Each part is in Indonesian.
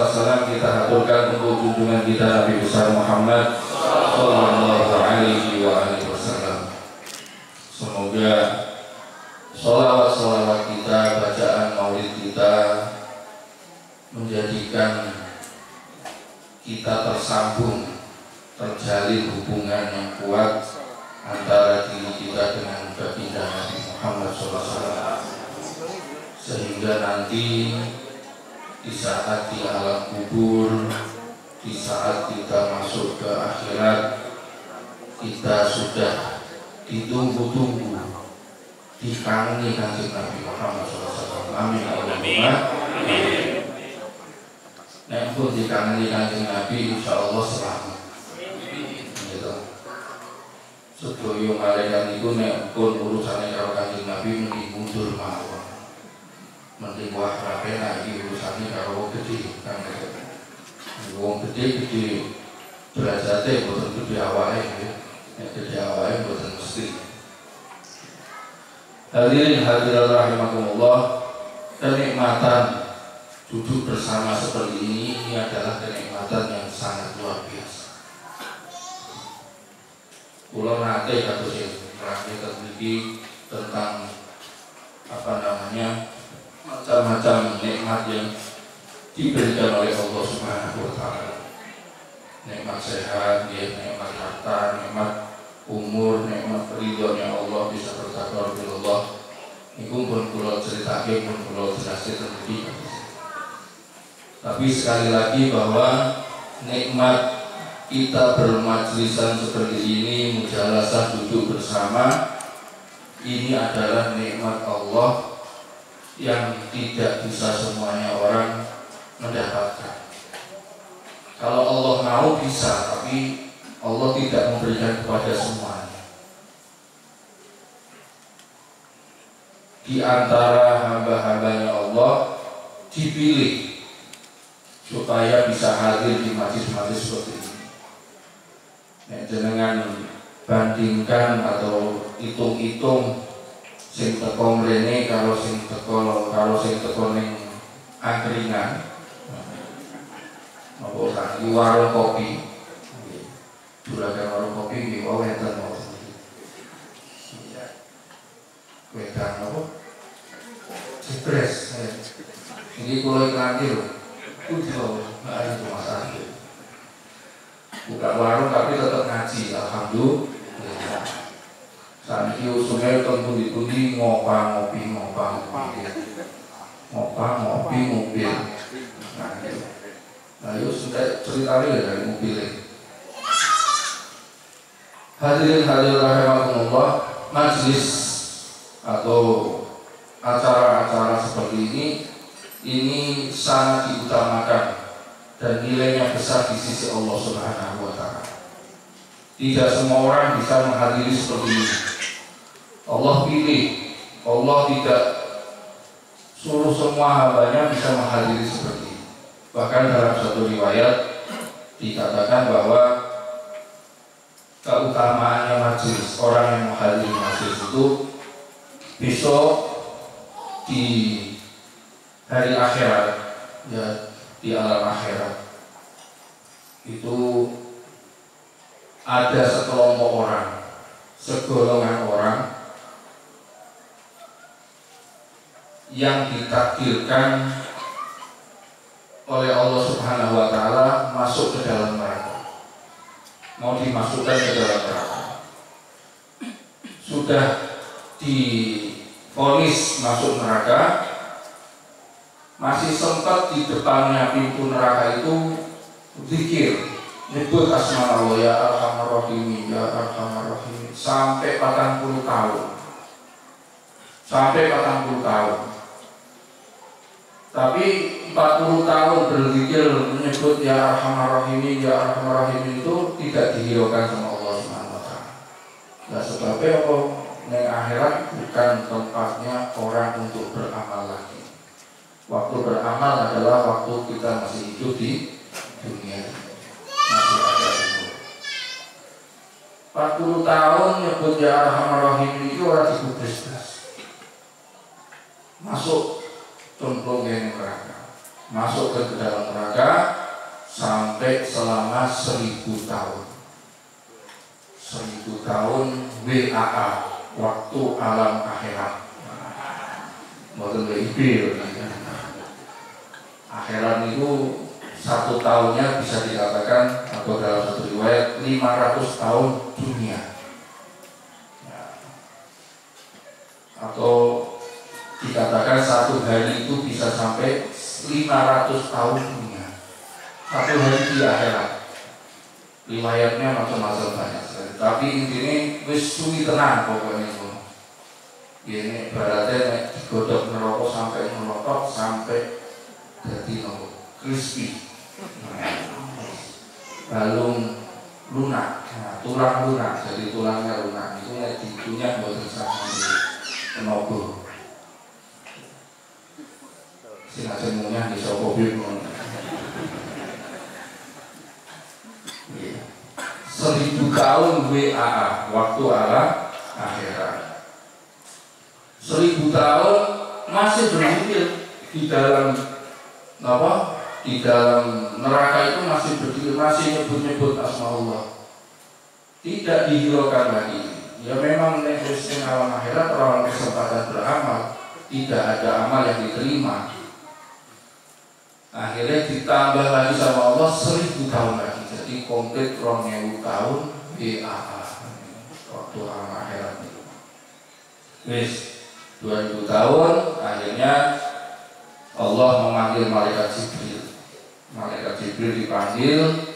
wassalam kita haturkan untuk junjungan kita Nabi besar Muhammad sallallahu alaihi wasallam. Semoga sholawat kita, bacaan maulid kita menjadikan kita tersambung, terjalin hubungan yang kuat antara diri kita dengan baginda Nabi Muhammad SAW, sehingga nanti di saat di alam kubur, di saat kita masuk ke akhirat, kita sudah ditunggu-tunggu, dikangenin kanjeng Nabi Muhammad SAW. Amin. Amin. Nek pun dikangenin kanjeng Nabi, insya Allah selamat. Gitu. Sedoyo malaikat itu nek pun urusannya karo kanjeng Nabi mending mundur mawon. Mending wah rapi lagi urusannya karo gede kan gitu. Wong gede derajatnya boten gede awake ya. Nek gede awake boten mesti. Hadirin hadirat rahimakumullah, kenikmatan duduk bersama seperti ini adalah kenikmatan yang sangat luar biasa. Kula nate kados terakhir terjadi tentang macam-macam nikmat yang diberikan oleh Allah Subhanahu wa taala. Nikmat sehat, nikmat harta, nikmat umur, nikmat ridhonya Allah, bisa bertakwa kepada Allah. Niku pun kula critake, pun kula jelasake terlebih. Tapi sekali lagi bahwa nikmat kita bermajlisan seperti ini, mujalasah duduk bersama, ini adalah nikmat Allah yang tidak bisa semuanya orang mendapatkan. Kalau Allah mau bisa, tapi Allah tidak memberikan kepada semuanya. Di antara hamba-hambanya Allah dipilih supaya bisa hadir di majlis-majlis seperti ini. Nek jenengan bandingkan atau hitung-hitung sing teko mrene karo sing teko ning angkringan. Apa kan di warung kopi. Juragan warung kopi nggih wae enten mawon. Wedan apa? Jepres. Ini kula iklan iki lho. Kudu ada masalah. Buka warung tapi tetap ngaji, alhamdulillah. Saniki usulnya tentu dipundi ngopi mobil. Nah, yuk sudah ceritanya dari mobilnya. Hadirin rahimakumullah, majlis atau acara-acara seperti ini sangat diutamakan dan nilainya besar di sisi Allah Subhanahu wa taala. Tidak semua orang bisa menghadiri seperti ini. Allah pilih, Allah tidak suruh semua hambanya bisa menghadiri seperti ini. Bahkan dalam satu riwayat dikatakan bahwa keutamaannya majlis, orang yang menghadiri majlis itu besok di hari akhirat, ya di alam akhirat itu ada sekelompok orang, segolongan orang yang ditakdirkan oleh Allah Subhanahu wa taala masuk ke dalam neraka. Mau dimasukkan ke dalam neraka. Sudah divonis masuk neraka, masih sempat di depannya pintu neraka itu zikir, nyebut asma Allah, ya Arhamar Rahim, ya Arhamar Rahim, sampai 40 tahun. Tapi 40 tahun berzikir menyebut ya Arhamar Rahim, ya Arhamar Rahim itu tidak dihiraukan sama Allah Subhanahu wa taala. Nah, sebabnya apa? Ning akhirat bukan tempatnya orang untuk beramal lagi. Waktu beramal adalah waktu kita masih hidup di dunia, masih ada umur. 40 tahun nyebut ya Arhamar Rahim itu orang digubris masuk cemplung yang neraka. masuk ke dalam neraka sampai selama 1000 tahun. 1000 tahun WAA, waktu alam akhirat. Mboten WIB. Akhirat itu 1 tahunnya bisa dikatakan atau dalam satu riwayat 500 tahun dunia. Atau dikatakan 1 hari itu bisa sampai 500 tahun dunia. 1 hari di akhirat. Riwayatnya macam-macam banyak sekali. Tapi intinya wis suwi tenang pokoknya itu. Ini berarti digodok neraka sampai melotot sampai jadi crispy. Balung lunak, tulang lunak, jadi tulangnya lunak. Itu nek dikunyah mboten saged tenaga. Sing ajeng munyah iso kopi ngono. 1000 tahun WAA, waktu alam akhirat. 1000 tahun masih berpikir di dalam apa? Di dalam neraka itu masih berdiri, masih nyebut-nyebut asma Allah. Tidak dihiraukan lagi. Ya memang nekrosin alam akhirat orang kesempatan beramal, tidak ada amal yang diterima. Akhirnya ditambah lagi sama Allah 1000 tahun lagi. Jadi komplit 2000 tahun WAA waktu alam akhirat itu. Wis 2000 tahun akhirnya Allah memanggil malaikat Jibril. Malaikat Jibril dipanggil,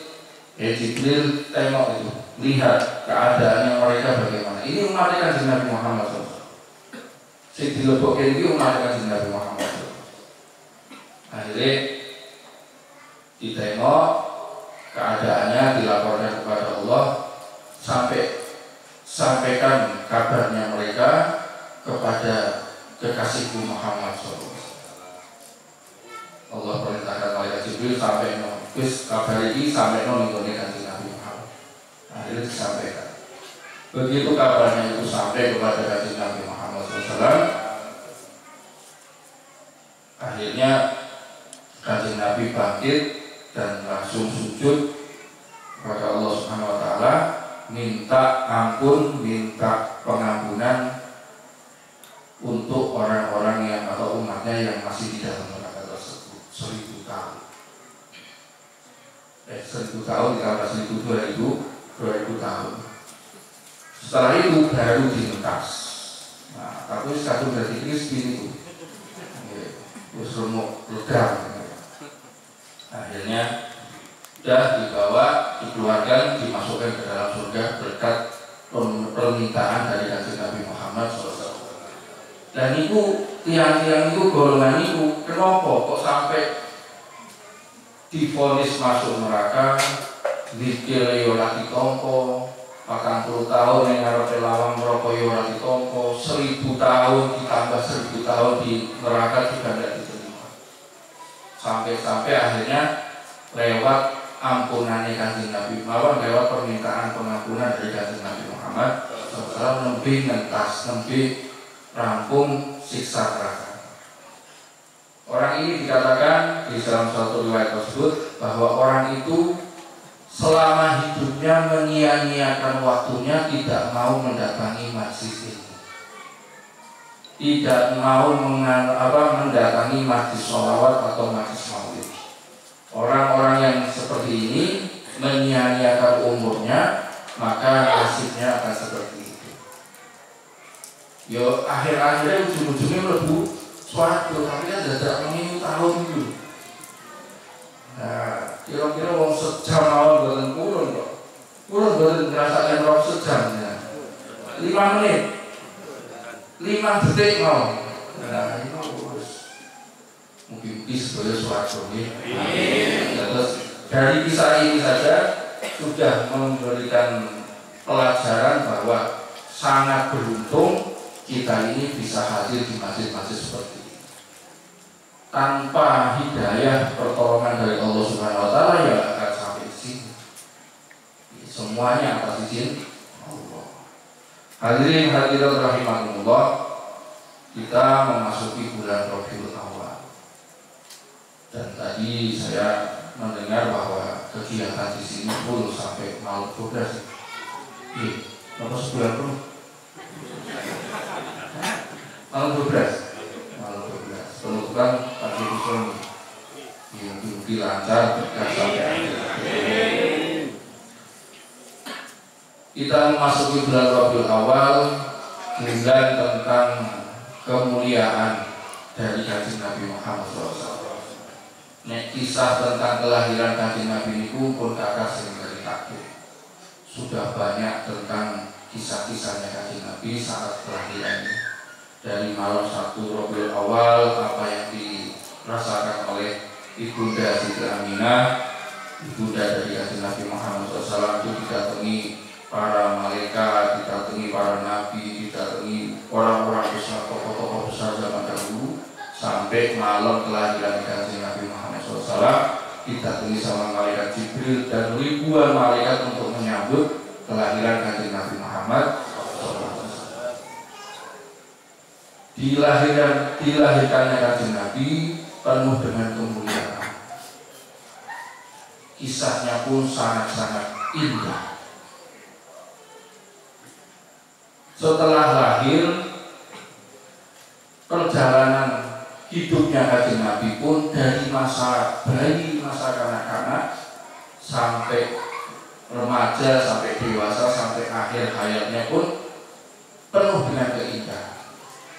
Jibril tengok itu, lihat keadaannya mereka bagaimana. Ini umat Kanjeng Nabi Muhammad SAW. Sing dilebokke iki umat Kanjeng Nabi Muhammad SAW. Akhirnya ditengok keadaannya, dilaporkan kepada Allah, sampaikan kabarnya mereka kepada kekasihku Muhammad SAW. Allah perintahkan malaikat Jibril sampai wis kabar ini sampai nggone Kanjeng Nabi Muhammad. Akhirnya disampaikan. Begitu kabarnya itu sampai kepada Kanjeng Nabi Muhammad SAW, akhirnya Kanjeng Nabi bangkit dan langsung sujud kepada Allah Subhanahu Wa Taala, minta ampun, minta pengampunan untuk orang-orang yang atau umatnya yang masih di dalam neraka tersebut. 1000 tahun. 1000 tahun ditambah 2000 tahun. Setelah itu baru dimentas. Nah, tapi satu dari crispy itu, terus remuk ledam. Akhirnya sudah dibawa, dikeluarkan, dimasukkan ke dalam surga berkat permintaan dari Kanjeng Nabi Muhammad SAW. Dan itu tiang-tiang itu, golongan itu, kenapa kok sampai divonis masuk neraka, dikira ora ditompo, 40 tahun yang ngarepe lawang neraka ora ditompo, 1000 tahun ditambah 1000 tahun di neraka juga tidak diterima. Sampai akhirnya lewat ampunannya Kanjeng Nabi Muhammad, lewat permintaan pengampunan dari Kanjeng Nabi Muhammad SAW, lebih ngentas, lebih rampung siksa neraka. Orang ini dikatakan di dalam suatu riwayat tersebut bahwa orang itu selama hidupnya menyia-nyiakan waktunya, tidak mau mendatangi masjid ini, tidak mau mendatangi masjid sholawat atau masjid maulid. Orang-orang yang seperti ini menyia-nyiakan umurnya, maka nasibnya akan seperti itu. Yo akhir-akhirnya ujung-ujungnya mlebu swarga, tapi kan dadak mengimu tahun itu. Nah, kira-kira wong sejam mawon boten purun kok. Purun boten ngerasakan roh sejam ya. 5 menit. 5 detik mawon. Nah, itu mungkin sedaya swarga nggih. Terus dari kisah ini saja sudah memberikan pelajaran bahwa sangat beruntung kita ini bisa hadir di masjid-masjid seperti ini. Tanpa hidayah pertolongan dari Allah Subhanahu Wa Taala ya akan sampai di sini. Semuanya atas izin Allah. Hadirin hadirat rahimakumullah, kita memasuki bulan Rabiul Awal. Dan tadi saya mendengar bahwa kegiatan di sini full sampai malam 12. Iya, berapa sebulan pun? Malam 12. Malam 12. Penutupan pagi itu mungkin lancar sampai akhir. Kita memasuki bulan Rabiul Awal, bulan tentang kemuliaan dari Kanjeng Nabi Muhammad SAW. Nek kisah tentang kelahiran Kanjeng Nabi itu pun kakak sering ceritakan. Sudah banyak tentang kisah-kisahnya Kanjeng Nabi saat kelahirannya. Dari malam 1 Rabiul Awal, apa yang dirasakan oleh Ibunda Siti Aminah, ibunda dari Kanjeng Nabi Muhammad SAW, itu didatangi para malaikat, didatangi para nabi, didatangi orang-orang besar, tokoh-tokoh besar zaman dahulu, sampai malam kelahiran Kanjeng Nabi Muhammad SAW didatangi sama malaikat Jibril dan ribuan malaikat untuk menyambut kelahiran Kanjeng Nabi Muhammad SAW. Dilahirkannya Kanjeng Nabi penuh dengan kemuliaan. Kisahnya pun sangat-sangat indah. Setelah lahir, perjalanan hidupnya Kanjeng Nabi pun dari masa bayi, masa kanak-kanak, sampai remaja, sampai dewasa, sampai akhir hayatnya pun penuh dengan keindahan,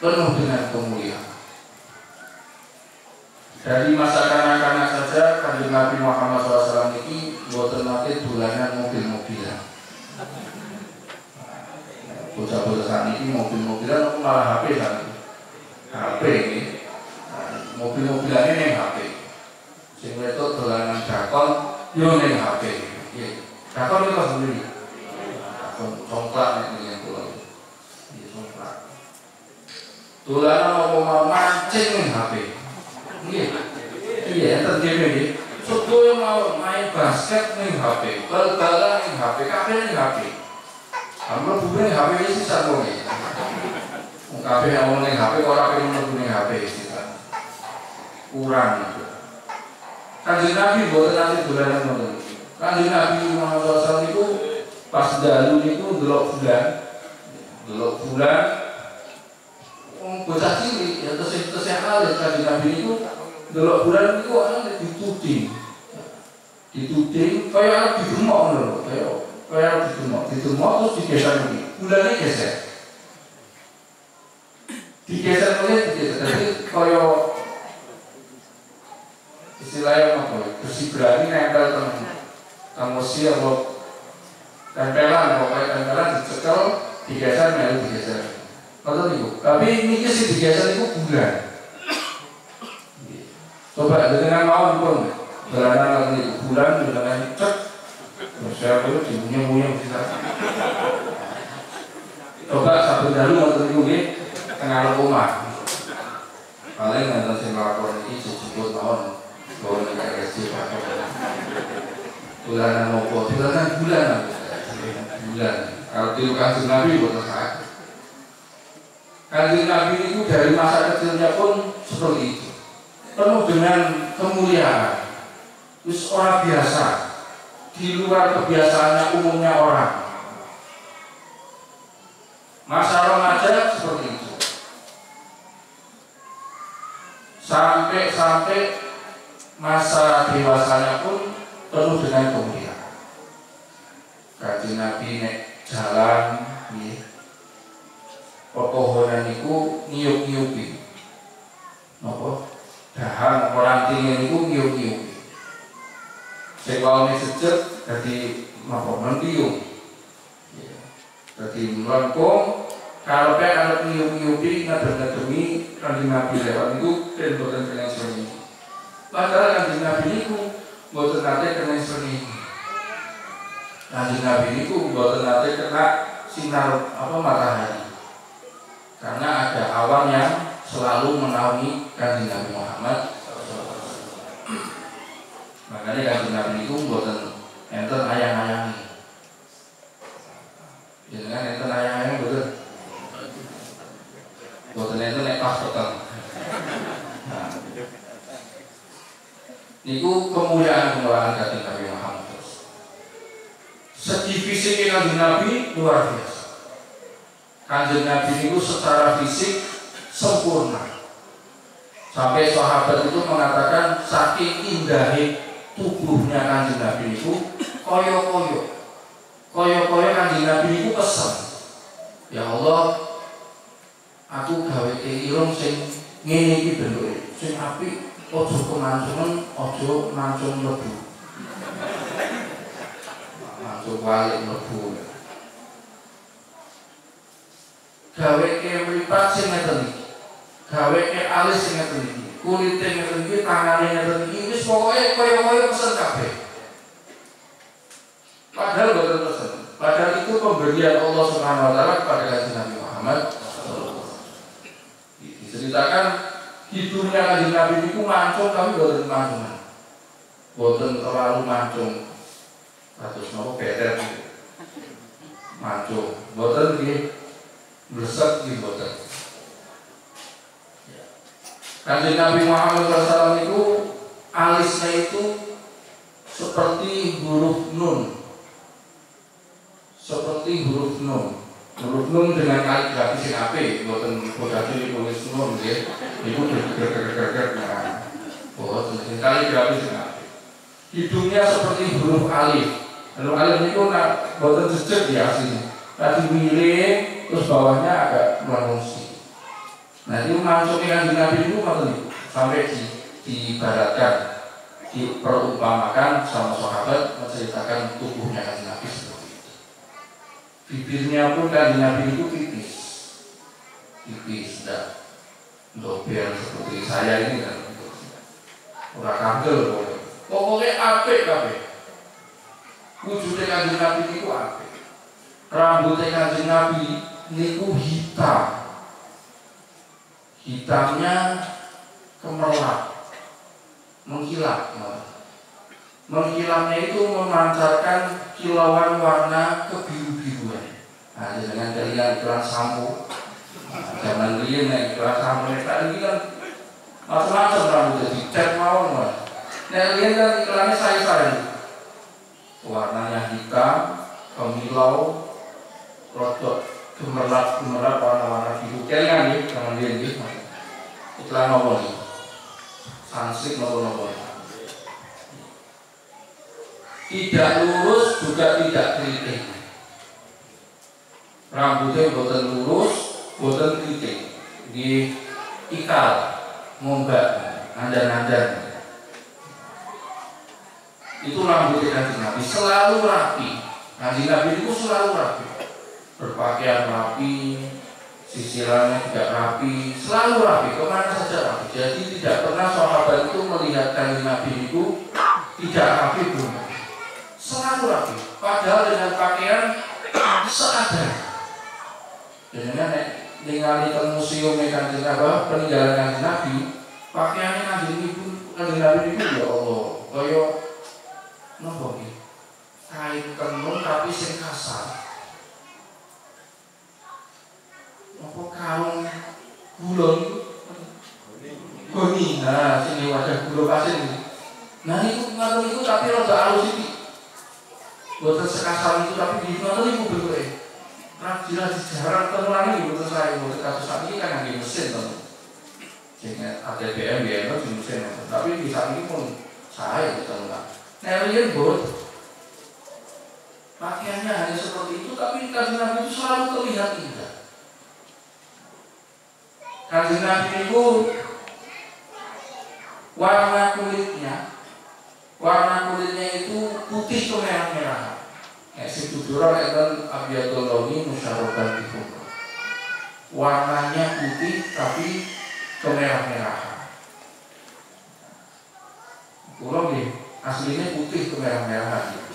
penuh dengan kemuliaan. Dari masa kanak-kanak saja Kanjeng Nabi Muhammad SAW ini boten nate dolanan mobil-mobilan. Bocah-bocah saat ini mobil-mobilan aku malah HP kan. HP ini mobil-mobilan ini HP. Sing wedok dolanan dakon yo ning HP. Nggih. Dakon itu sendiri. Dakon congklak nek ngene kula. Iya congklak. Dolanan apa mau mancing ning HP. Nggih. Iya, enten dhewe nggih. Sedaya mau main basket ning HP, bal-balan ning HP, kabeh ning HP. Amro bubune HP iki sisa wong iki. Wong kabeh yang ning HP ora pengen mlebu ning HP sisa. Kurang itu. Kanjeng Nabi boten nate dolanan ngoten. Kanjeng Nabi Muhammad SAW niku pas dalu niku delok bulan. Wong bocah cilik ya tesih alit Kanjeng Nabi niku delok bulan niku ana dituding. Dituding kaya digemok ngono lho, kaya digemok terus digeser iki. Bulane geser. Digeser jadi kaya istilahnya apa? Besi berani nempel teng wesi apa tempelan, pokoknya tempelan dicekel, digeser melu digeser. Ngoten niku. Tapi niki sing digeser niku bulan. Coba dengan mawon pun belanan lagi bulan cek. Saya perlu dimunyung-munyung bisa. Coba saben dalu ngoten niku nggih tengah rumah. Paling enten sing lapor iki disebut mawon bahwa nek SD Pak. Bulanan opo? Bulanan bulan. Kalau di Kanjeng Nabi boten sakit. Kanjeng Nabi itu dari masa kecilnya pun seperti itu. Penuh dengan kemuliaan. Wis orang biasa, di luar kebiasaannya umumnya orang. Masa remaja seperti itu. Sampai masa dewasanya pun penuh dengan kemuliaan. Kanjeng Nabi nek jalan nggih. Pepohonan niku niup-niupi. Napa? Dahan orang tinggi niku niup-niupi. Sing wae sejet dadi napa mentiung. Dadi mlengkung karepe arep niup-niupi ngadeg-ngadegi Kanjeng Nabi lewat niku ben boten kena sreni. Padahal Kanjeng Nabi niku boten nate kena sreni. Kanjeng Nabi niku boten nate kena sinar matahari. Karena ada awan yang selalu menaungi Kanjeng Nabi Muhammad. Makanya Kanjeng Nabi itu boten enten ayang-ayangi. Jenengan enten ayang-ayang boten. Boten enten nek pas peteng. Niku kemuliaan Kanjeng Nabi Muhammad. Segi fisiknya Kanjeng Nabi luar biasa. Kanjeng Nabi niku secara fisik sempurna. Sampai sahabat itu mengatakan saking indahnya tubuhnya Kanjeng Nabi niku koyo-koyo Kanjeng Nabi niku pesen, ya Allah, aku gawe irung sing ngene iki bentuke, sing apik, aja kemancunan, aja mancung mlebu. Mancung balik mlebu. Gawe ke mripat sing ngeten iki. Gawe ke alis sing ngeten iki. Kulite ngeten iki, tangane ngeten iki, wis pokoke kaya-kaya pesen kabeh. Padahal boten pesen. Padahal itu pemberian Allah Subhanahu wa taala kepada Kanjeng Nabi Muhammad. Diceritakan hidungnya Kanjeng Nabi itu mancung tapi boten mancungan. Boten terlalu mancung. Kados napa beter iki. Mancung. Boten nggih mlesek nggih boten. Kanjeng Nabi Muhammad SAW itu alisnya itu seperti huruf nun. Seperti huruf nun. Huruf nun dengan kaligrafi sing apik, mboten kodasi tulis nun nggih. Iku geger-geger nah. Oh, kaligrafi sing apik. Hidungnya seperti huruf alif. Huruf alif niku mboten jejeg ya asline. Tadi miring terus bawahnya agak melengkung. Nah itu masuknya Kanjeng Nabi itu sampai diibaratkan, diperumpamakan sama sahabat menceritakan tubuhnya Kanjeng Nabi seperti itu. Bibirnya pun Kanjeng Nabi itu tipis, tidak dobel seperti saya ini kan, udah kandel pokoknya apik kabeh. Wujudnya Kanjeng Nabi itu apik. Rambutnya Kanjeng Nabi niku hitam. Hitamnya kemerlap, mengkilap. Mengkilapnya itu memancarkan kilauan warna kebiru-biruan. Nah, dengan kalian iklan sampo, zaman dulu nih iklan sampo ini kan macam-macam rambut jadi cat mawon mas. Nah, kalian kan iklannya saya warnanya hitam, kemilau, rodok gemerlap warna-warna biru. Kalian nih, sama dia nih. Iklan apa nih? Sansik nopo-nopo. Tidak lurus juga tidak keriting. Rambutnya boten lurus, boten keriting. Di ikal, ngombak, andan-andan. Itu rambutnya Kanjeng Nabi selalu rapi. Kanjeng Nabi itu selalu rapi. Berpakaian rapi, sisirannya tidak rapi, selalu rapi, kemana saja rapi. Jadi tidak pernah sahabat itu melihat Kanjeng Nabi itu tidak rapi pun, selalu rapi. Padahal dengan pakaian seadanya. Dengan ningali ke museum Kanjeng Nabi, peninggalan Kanjeng Nabi, pakaiannya Kanjeng Nabi itu ya Allah, kaya nopo iki? Kain tenun tapi sing kasar. Apa kaung gulung goni, nah sini wadah gulung pasir ini. Nah itu ngatur itu tapi rada halus iki. Boten sekasar itu tapi di ngatur itu bentuke. Jelas jarang tenunan iki boten saya boten kasus saat ini kan ngangge mesin to. Sing ATBM ya itu mesin. Tapi di saat ini pun saya tenunan. Nah riyen bot pakaiannya hanya seperti itu tapi Kanjeng Nabi itu selalu terlihat indah. Kanjeng Nabi itu warna kulitnya itu putih kemerah-merahan. Si tujuran itu abiyadul launi musyaroban itu. Warnanya putih tapi kemerah-merahan. Kulo nggih aslinya putih kemerah-merahan.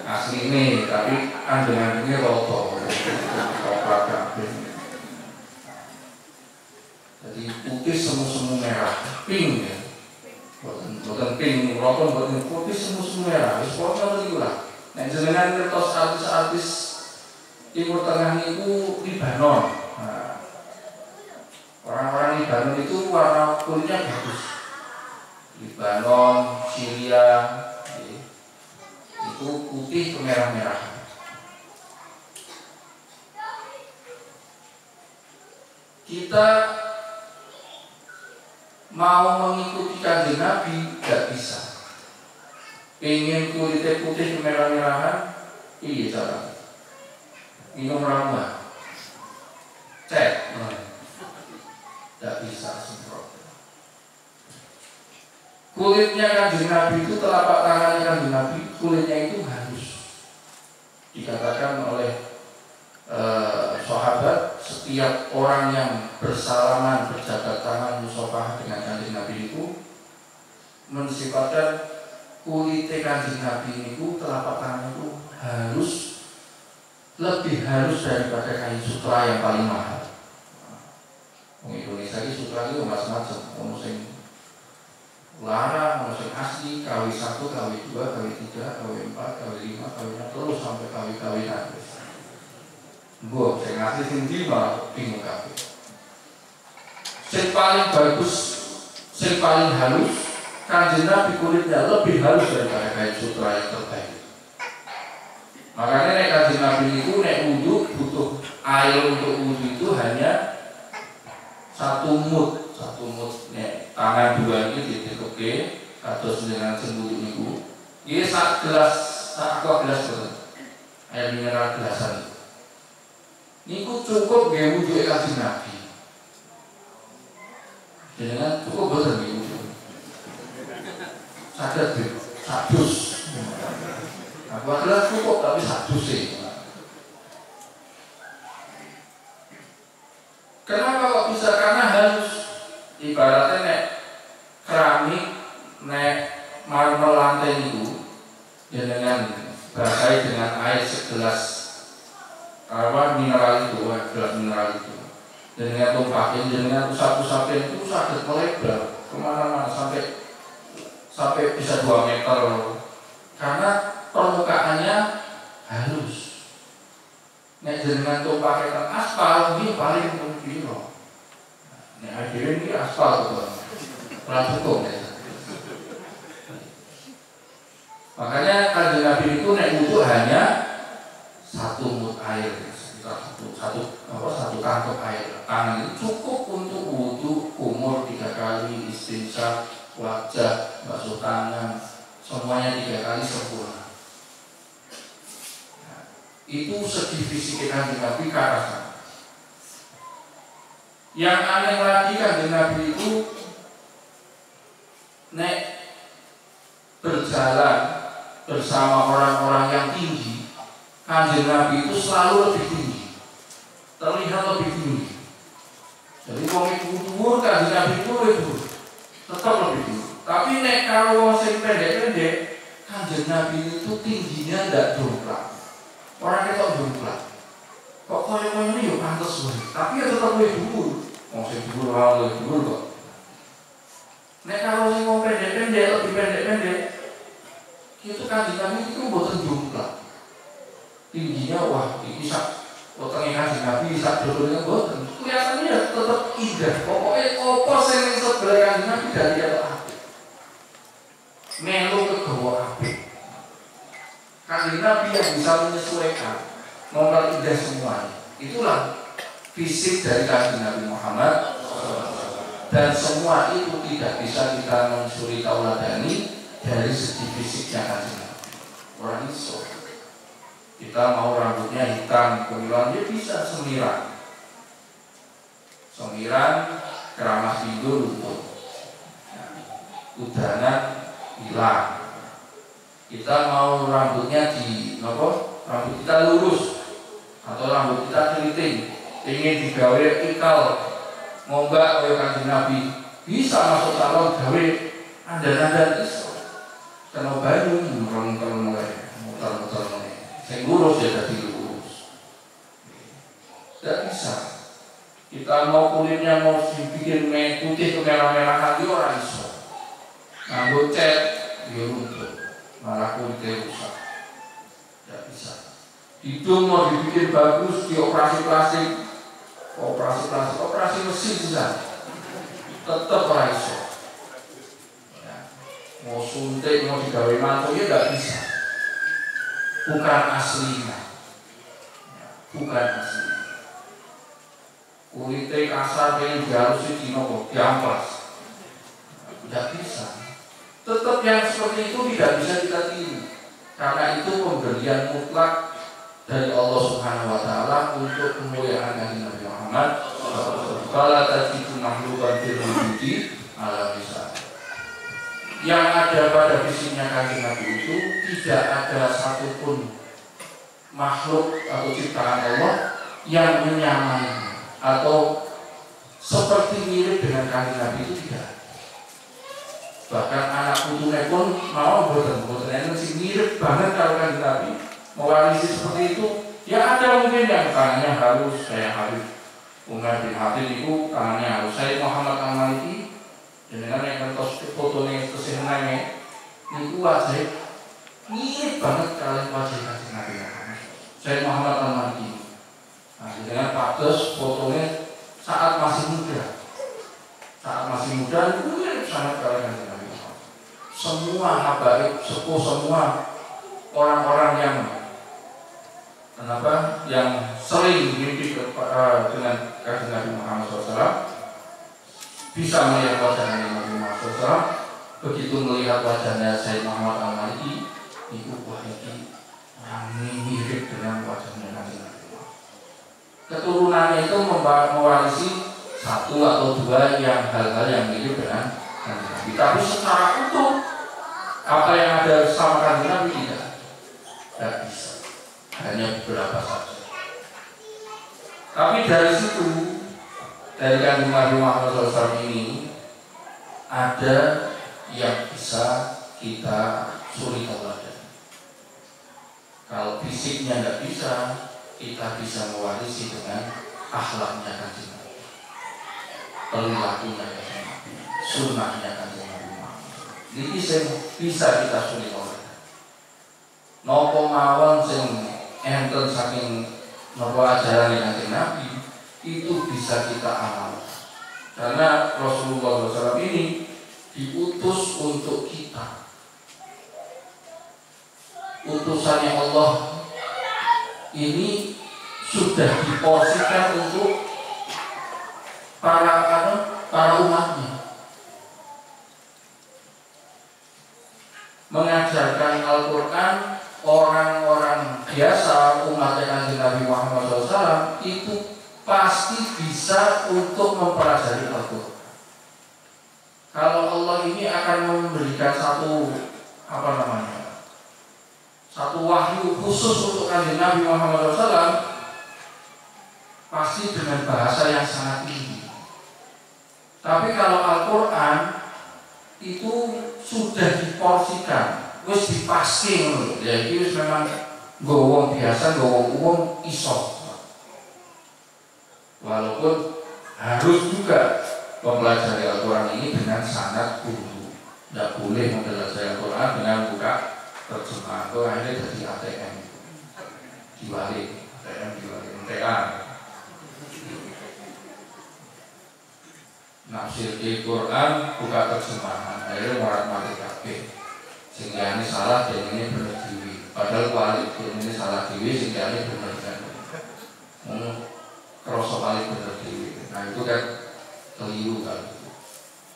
Aslinya tapi anjing-anjingnya roto. Coklat kabeh. Jadi putih semu-semu merah, pink ya. Bukan pink, rokok bukan putih semu-semu merah. Wis pokoke niku lah. Nek jenengan ngertos artis-artis Timur Tengah niku Libanon. Nah, orang-orang Libanon itu warna kulitnya bagus. Lebanon, Syria, itu putih kemerah-merahan. Kita mau mengikuti Kanjeng Nabi gak bisa. Pengen kulitnya putih kemerah-merahan, iya cara. Minum ramuan, cek, gak bisa semprot. Kulitnya Kanjeng Nabi itu, telapak tangannya Kanjeng Nabi, kulitnya itu halus. Dikatakan oleh sahabat, setiap orang yang bersalaman, berjabat tangan, musafahah dengan Kanjeng Nabi itu mensifatkan kulitnya Kanjeng Nabi itu, telapak tangan itu halus, lebih halus daripada kain sutra yang paling mahal. Indonesia ini sutra itu macam-macam, ono sing larang, ono sing asli, KW 1, KW 2, KW 3, KW 4, KW 5, KW 6 terus sampai KW nanti. Mbok sing asli sing ndi malah bingung kabeh. Sing paling bagus, sing paling halus, Kanjeng Nabi kulitnya lebih halus daripada kain sutra yang terbaik. Makanya nek Kanjeng Nabi itu nek wudu butuh air untuk wudu itu hanya 1 mud nek tangan dua ini ditekoke kados dengan wudu niku. Iki sak gelas, sak gelas betul. Air mineral gelasan. Niku cukup nggih wudu Kanjeng Nabi. Dengan cukup betul nggih wudu. Saged sadus. Aku adalah cukup tapi satu sih. Kenapa kok bisa? Karena halus. Ibaratnya nek keramik, nek marmer lantai itu, dengan basahi dengan air segelas mineral itu, gelas mineral itu, dengan tumpahin, dengan usap-usapin itu sakit melebar kemana-mana sampai bisa 2 meter. Karena permukaannya halus. Nek jenengan tumpakan aspal ini paling piro. Nek akhirnya ini aspal tuh, ora cukup ya. Makanya Kanjeng Nabi itu nek wudu hanya 1 mud air, satu kantong air. Tangan itu cukup untuk wudu umur 3 kali, istinsyak, wajah, basuh tangan, semuanya 3 kali sempurna. Itu segi fisik Kanjeng Nabi ke arah sana. Yang aneh lagi Kanjeng Nabi itu nek berjalan bersama orang-orang yang tinggi, Kanjeng Nabi itu selalu lebih tinggi, terlihat lebih tinggi. Jadi wong itu dhuwur, Kanjeng Nabi itu lebih tetap lebih tinggi. Tapi nek kalau sing pendek-pendek, Kanjeng Nabi itu tingginya ndak jomplang. Orang kita jomplang. Kok koyo-koyo ini yo pantes wae. Tapi ya tetap luwih dhuwur. Wong sing dhuwur wae luwih dhuwur kok. Nek kalau sing wong pendek-pendek, lebih pendek-pendek, itu Kanjeng Nabi itu mboten jomplang. Tingginya wah iki sak wetenge Kanjeng Nabi sak dodone mboten. Kelihatannya ya tetap indah. Pokoknya apa sing ning sebelah Kanjeng Nabi dari atas. Melu kegawa apik. Kanjeng Nabi yang bisa menyesuaikan, memperindah semuanya. Itulah fisik dari Kanjeng Nabi Muhammad. Dan semua itu tidak bisa kita mensuri tauladani dari segi fisiknya Kanjeng Nabi. Orang iso. Kita mau rambutnya hitam, kemilan dia bisa semiran. Semiran, keramah tidur luntur. Udanan hilang. Kita mau rambutnya rambut kita lurus atau rambut kita keriting, ingin digawe ikal, ngombak kaya Kanjeng Nabi, bisa masuk salon gawe andan-andan iso. Kena banyu muter-muter mulai. Sing lurus ya dadi lurus. Tidak bisa. Kita mau kulitnya mau dibikin putih kemerah-merahan dia ora iso. Nganggo cat dia luntur, malah kulitnya rusak. Tidak bisa. Hidung mau dibikin bagus, dioperasi plastik, operasi mesin bisa, tetap ora iso. Ya. suntik, mau digawe mantu ya nggak bisa. Bukan aslinya, bukan asli. Kulitnya kasar, pengen dihalusin dino kok diamplas, nggak bisa. Tetap yang seperti itu tidak bisa kita tiru, karena itu pemberian mutlak dari Allah Subhanahu Wa Taala untuk kemuliaan Nabi Muhammad. Kalau tadi itu makhlukan fil wujudi ala misal. Yang ada pada fisiknya Kanjeng Nabi itu tidak ada satupun makhluk atau ciptaan Allah yang menyamai atau seperti mirip dengan Kanjeng Nabi itu tidak. Bahkan anak putunya pun mau boten yang masih mirip banget kalau Kanjeng Nabi mewarisi seperti itu. Ya ada mungkin yang tangannya halus kayak Habib Umar bin Habib itu tangannya halus. Saya Muhammad Al-Maliki dengan yang kertas fotonya kesenangannya itu wajah mirip banget kalian wajah Kanjeng Nabi Muhammad. Saya Muhammad Al-Maliki. Nah, dengan Pakdes fotonya saat masih muda itu mirip sangat kalian Kanjeng Nabi Muhammad. Semua habaib, sepuh semua orang-orang yang yang sering mimpi dengan Kanjeng Nabi Muhammad SAW bisa melihat wajah Nabi Muhammad SAW. Begitu melihat wajahnya Sayyid Muhammad Al-Maliki, itu wah ini orang mirip dengan wajahnya Nabi Muhammad. Keturunannya itu mewarisi satu atau dua yang hal-hal yang mirip dengan Kanjeng Nabi. Tapi secara utuh apa yang ada sama Kanjeng Nabi tidak bisa. Hanya beberapa saja. Tapi dari situ, dari Kanjeng Nabi Muhammad SAW ini ada yang bisa kita suri teladan. Kalau fisiknya tidak bisa, kita bisa mewarisi dengan akhlaknya Kanjeng Nabi, perilakunya Kanjeng Nabi, sunnahnya Kanjeng Nabi Muhammad. Ini bisa kita suri teladan. Nopo mawon sing enten saking nopo ajaran Kanjeng Nabi itu bisa kita amal, karena Rasulullah SAW ini diutus untuk kita. Utusannya Allah ini sudah diporsikan untuk para umatnya, mengajarkan Al-Quran. Orang-orang biasa umat Kanjeng Nabi Muhammad SAW itu pasti bisa untuk mempelajari Al-Quran. Kalau Allah ini akan memberikan satu wahyu khusus untuk Kanjeng Nabi Muhammad SAW, pasti dengan bahasa yang sangat tinggi. Tapi kalau Al-Quran itu sudah diporsikan, wis dipasking lho. Ya iki wis memang nggo wong biasa, nggo wong umum iso. Walaupun harus juga mempelajari Al-Quran ini dengan sanad guru. Tidak boleh mempelajari Al-Quran dengan buka terjemahan. Itu akhirnya jadi ATM. Diwalik, ATM diwalik, MTA. Nafsir Al-Quran buka terjemahan. Akhirnya murat-marit kabeh. Sehingga ini salah dan ini benar dewi. Padahal kualik ini salah dewi, sehingga ini benar kan. Kerosok kali benar dewi. Nah itu kan keliru kan.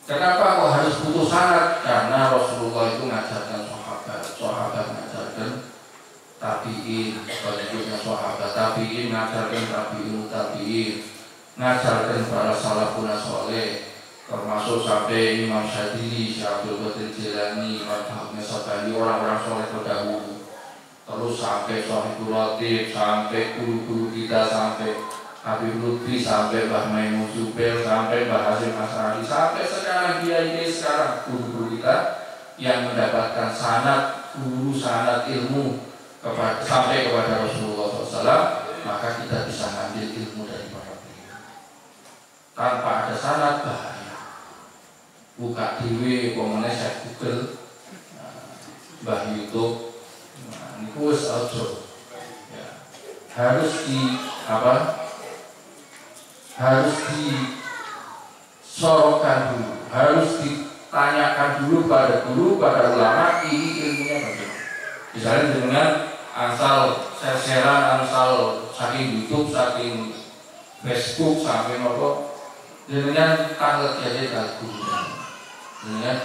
Kenapa kok harus butuh syarat? Karena Rasulullah itu mengajarkan sahabat mengajarkan tabiin, selanjutnya sahabat tabiin mengajarkan tabiin, mengajarkan para salafun saleh. Termasuk sampai Imam Syadili, Syabdul Qadir Jilani, Imam Ahmad Sabani, orang-orang soleh terdahulu. Terus sampai Sohibul Latif, sampai guru-guru kita, sampai Habib Lutfi, sampai Mbah Maimun Zubair, sampai Mbah Hasim As'ari, sampai sekarang ini sekarang guru-guru kita yang mendapatkan sanad guru, sanad ilmu sampai kepada Rasulullah SAW, maka kita bisa ngambil ilmu dari para beliau. Tanpa ada sanad bahaya. Buka TV, komennya saya Google, Mbah YouTube, ini kuis audio, ya. Harus disorotkan dulu, harus tanyakan dulu pada guru, pada ulama, ini ilmunya bagaimana. Misalnya dengan asal share-sharean, asal saking YouTube, saking Facebook, saking apa, dengan tanggal jadi kalau guru, dengan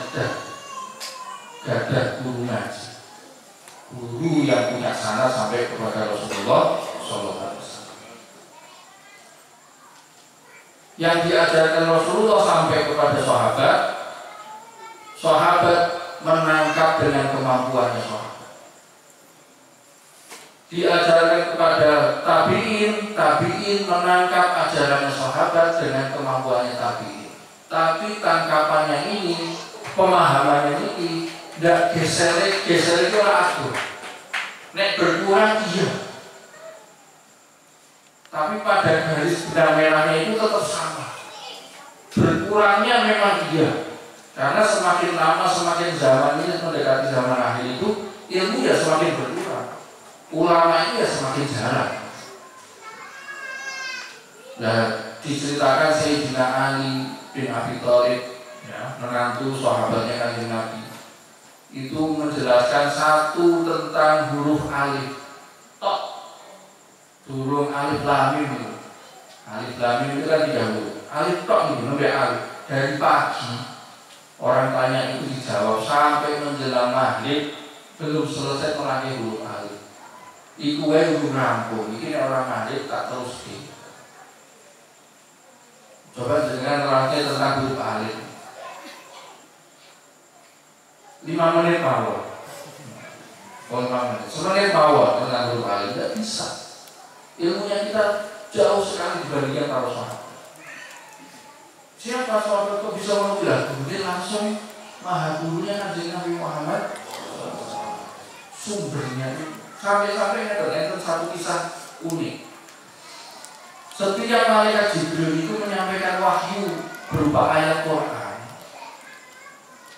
gadah guru ngaji, guru yang punya sana sampai kepada Rasulullah SAW. Yang diajarkan Rasulullah sampai kepada sahabat, sahabat menangkap dengan kemampuannya sahabat. Diajarkan kepada tabi'in, tabi'in menangkap ajarannya sahabat dengan kemampuannya tabi'in. Tapi tangkapannya ini, pemahamannya ini tidak geser itu atur. Nek berkurang iya. Tapi pada garis benang merahnya itu tetap sama. Berkurangnya memang iya. Karena semakin lama, semakin zaman ini mendekati zaman akhir itu, ilmu ya semakin berkurang. Ulama itu ya semakin jarang. Nah, diceritakan Sayyidina Ali bin Abi Thalib, ya, menantu sahabatnya Kanjeng Nabi, itu menjelaskan satu tentang huruf alif. Tok, huruf alif lam mim. Alif lam mim itu kan 3 huruf. Alif tok itu sampai alif. Dari pagi orang tanya itu dijawab sampai menjelang maghrib belum selesai mengaji huruf alif. Iku wae udah rampung. Iki orang maghrib tak terus di. Coba dengan nerangnya tentang huruf alif. 5 menit mawon. 5 menit. Semenit mawon tentang huruf alif tidak bisa. Ilmunya kita jauh sekali dibandingkan para sahabat. Siapa sahabat kok bisa mengulang? Kemudian langsung maha gurunya Kanjeng Nabi Muhammad. Sumbernya sampai-sampai ada satu kisah unik. Setiap malaikat Jibril itu menyampaikan wahyu berupa ayat Quran,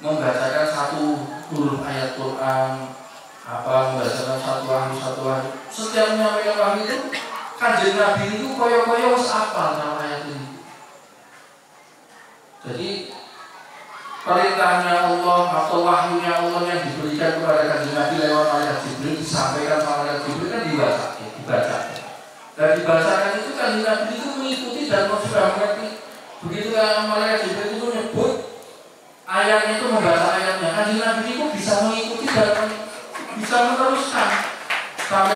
membacakan satu huruf ayat Quran, membacakan satu wahyu. Setiap menyampaikan wahyu itu Kanjeng Nabi itu koyo-koyo wis apal sama ayat ini. Jadi perintahnya Allah atau wahyunya Allah yang diberikan kepada Kanjeng Nabi lewat malaikat Jibril disampaikan sama malaikat Jibril kan dibaca. Dan dibacakan itu Kanjeng Nabi itu mengikuti dan sudah mengerti. Begitu malaikat Jibril